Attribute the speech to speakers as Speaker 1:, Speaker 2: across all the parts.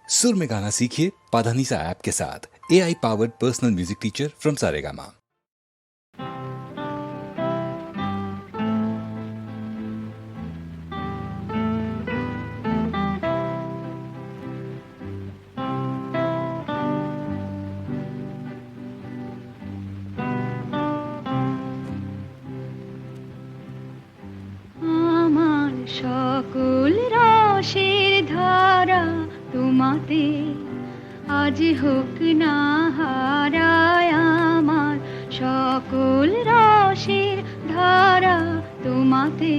Speaker 1: सुर में गाना सीखिए पाधानीसा ऐप के साथ। AI powered personal music teacher from Saregama.
Speaker 2: সকল রসের ধারা তোমাতে আজ হোক না হারায় আমার, সকল রসের ধারা তোমাতে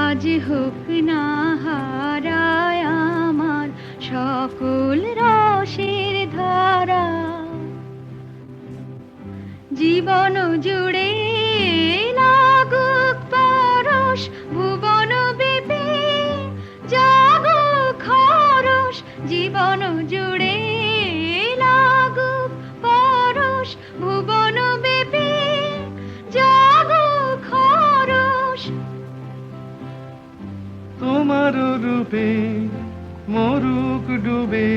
Speaker 2: আজ হোক না হারায় আমার, সকল রসের ধারা জীবন জুড়ে লাগুক পরশ, ভুবন ব্যাপী জাগুক হরষ, জীবন জুড়ে লাগুক পরশ, ভুবন ব্যাপী জাগুক হরষ।
Speaker 3: তোমার রূপে মরুক ডুবে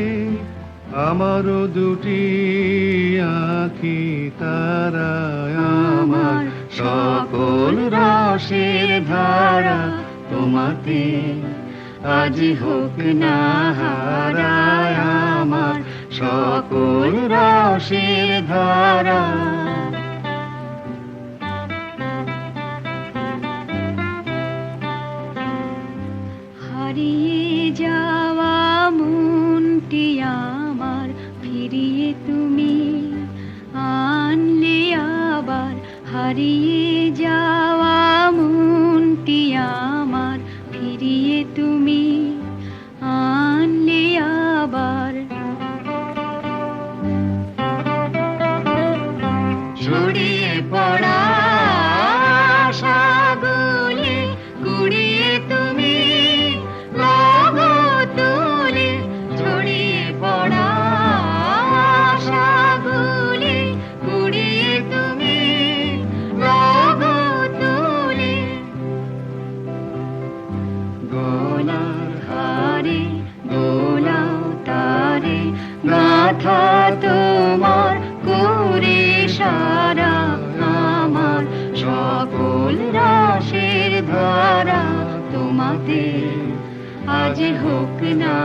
Speaker 3: আমারও দুটি আঁখি তারায় আমার, সকল রসের ধারা তোমাতে আজ হোক না হারায় আমার, সকল রসের ধারা।
Speaker 2: হারিয়ে যাওয়া মনটি আমার ফিরিয়ে তুমি আনলে আবার, হারিয়ে যাওয়া মনটি আমার ফিরিয়ে তুমি আনলে আবার। ছড়িয়ে পড়া আশাগুলি কুড়িয়ে তুমি লাগো তুলে, ছড়িয়ে পড়া আশাগুলি কুড়িয়ে তুমি লাগো তুলে। গলার হারে দোলাও তারে গাথা তোমার করে সারা আমার, সকল রসের ধারা তোমাতে আজ হোক না